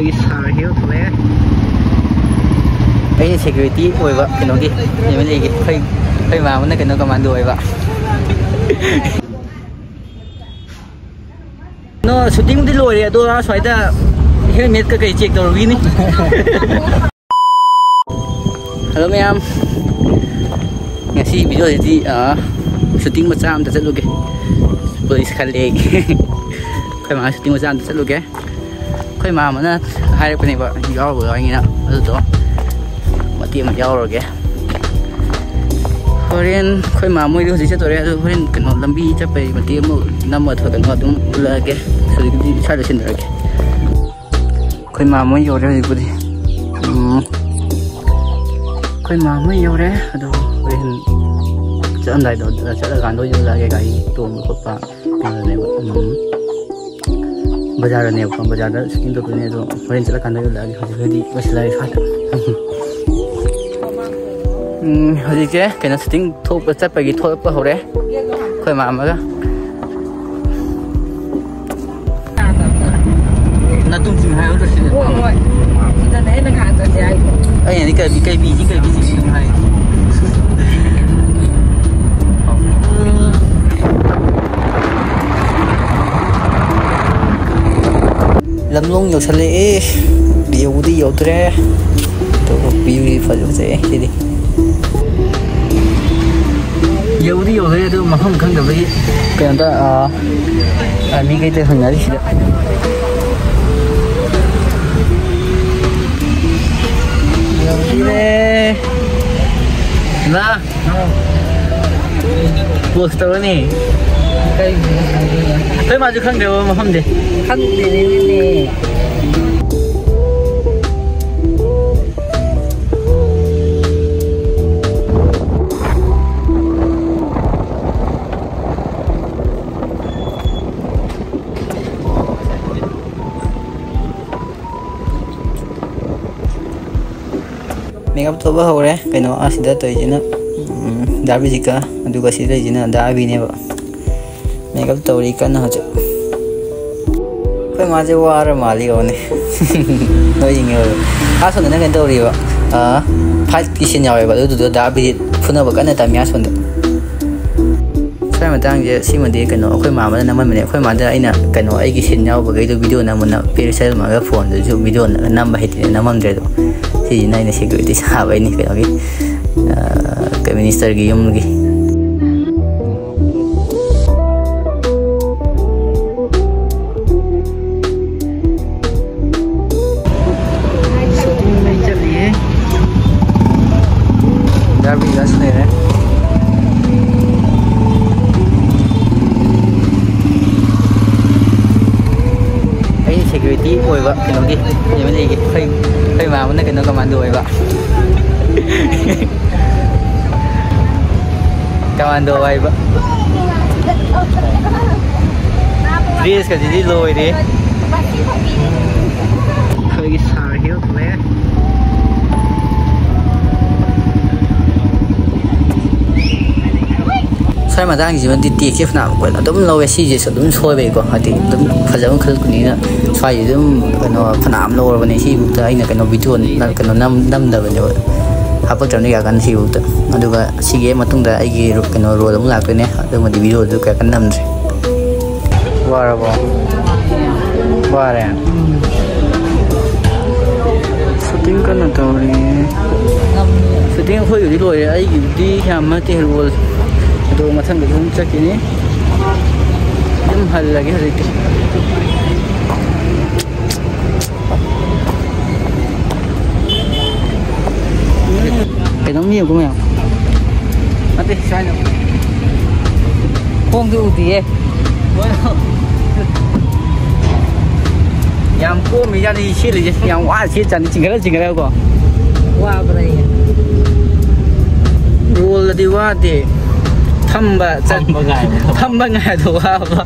ꯑꯩꯈꯣꯏꯒꯤ ꯁꯥꯔ ꯍꯦꯔꯣ ꯊꯣꯛꯂꯛꯑꯦ ꯑꯩꯅ ꯁꯦꯀ꯭ꯌꯨꯔꯤꯇꯤ ꯑꯣꯏꯕ ꯀꯩꯅꯣꯒꯤ ꯑꯦꯝꯑꯦꯜꯑꯦꯒꯤ ꯑꯩꯈꯣꯏ ꯃꯥꯃꯅ ꯀꯩꯅꯣ ꯀꯃꯥꯟꯗꯣ ꯑꯣꯏꯕ ꯅꯣ ꯁꯨꯇꯤꯡꯗꯤ ꯂꯣꯏꯔꯦ ꯑꯗꯣ ꯁ꯭ꯋꯥꯏꯗ ꯍꯦꯜꯃꯦꯠ ꯀꯩ ꯆꯦꯛ ꯇꯧꯔꯨꯒꯤꯅꯤ ꯍꯜꯂꯣ ꯃꯌꯥꯝ ngasi video jadi shooting macam am terceluke polis kali koi ma shooting macam terceluke koi ma mana hari pun ni ba yaw ba ini na adu to mati ma yaw roge korean koi ma moi du sise tore adu korean keno lambi chapai mati mu namma tho kan adum ulage sudi sa da sin rage koi ma moi yore di budi koi ma moi yore adu chợ này đó chợ là gắn đôi như là cái tôm của bạn này bây giờ này còn bây giờ đó skin tụi này rồi phải chợ là gắn đôi là cái gì bây giờ lại phát hồi cái nó setting thu cái chất phải cái thôi bao hồi đấy khơi mà cái nó tung chim hai rồi xin được ta đấy nó hàng rồi ai này cái gì hay lâm luôn nhiều sân lễ điều đi nhiều tre tôi view phải dễ đi đi nhiều đi nhiều thế tôi mà không được với cái người ta mi cái tên hình ấy gì đấy nhiều đi đây na buộc tao này cái mà không được mà không được nè makeup to ba hore kaino asida to ijina dabi jika aduga sida ijina dabi ne ba makeup to ri kan ha koi ma je war mali one noi inge aso ne kan to ri ba fight kitchen yawe ba du dabi phuna ba kan ta mya son da sai ma tang je si ma de kaino koi ma ma na ma ne koi ma da aina kaino ai ki sin yaw ba gai do video na mun na perisel ma ga phone do ju video na number hit na mam dre do si nai na security sa ba ni kaino ki ke minister gi yum gi Darby gas ne re ai security oiba kino gi yemeli gi kai ma mana kino commando oiba commando oiba dress ka di loi re kai gi sar hill le sai mà đang gì mà đi tiệc nào quên là đúng lâu cái gì sẽ đúng xôi vậy còn thì đúng phải giống khơi của ní là xoay gì đúng cái nó phần ảm lâu rồi này khi buộc tới là cái nó video là cái nó năm đời rồi học bữa trưa này cái khi buộc tới nó được cái si game mà tung ra cái gì cái nó rồi đúng là cái này được mà đi video được cái năm rồi qua rồi qua rồi shooting cái nó tao đi shooting hơi đi rồi ấy đi làm mà thì rồi itu macam tu cak ini, jam hal lagi hari itu. Cái nóng nhiều của mèo. Mati sai nào. Không được gì hết. Yang cô mình ra đi xí rồi, yang quá xí chân chỉnh cái đâu có. Quá vậy. Rule là đi quá thì. Thăm ba ngày thôi ha ba.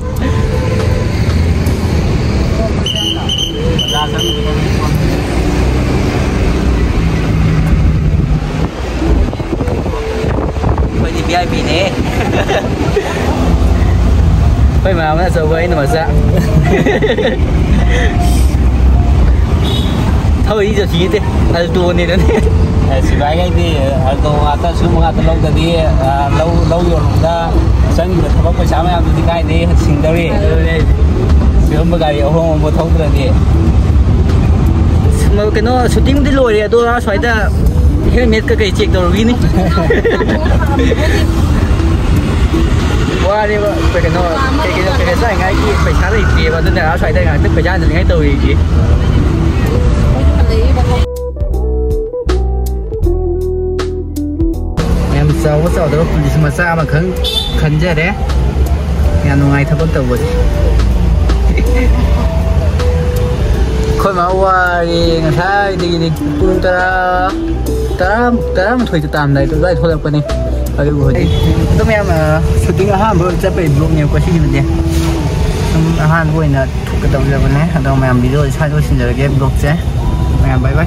Bây giờ VIP nè. Bây mà nó sầu với nó mà sao. thôi đi giờ thì thế tua này đấy si vai cái đi kalau atas semua atas lâu tadi lâu lâu rồi ta sang được thằng bác sáng mai đi cái đi xin đâu đi sớm mà cái ông một thâu rồi đi mà cái nó shooting đi lôi rồi tôi xoay ta helmet cái check đâu rồi qua đi vợ cái nó cái sai ngay kia phải sáng thì kì và tôi đã xoay tay ngay tức phải ra được ngay từ gì em sau có sau đó police mà sao mà khẩn ra đấy nhà nó ngay thắp tàu rồi khôi mà qua đi ngày thay đi cùng ta mà thôi từ tạm này tôi lại thôi được này ở đây rồi tụi em shooting hàng bữa sẽ phải vlog nhiều quá xíu vậy hàng bữa này thuộc cái tàu giờ này hàng tàu mà làm video sai tôi xin lỗi cái vlog chứ bye bye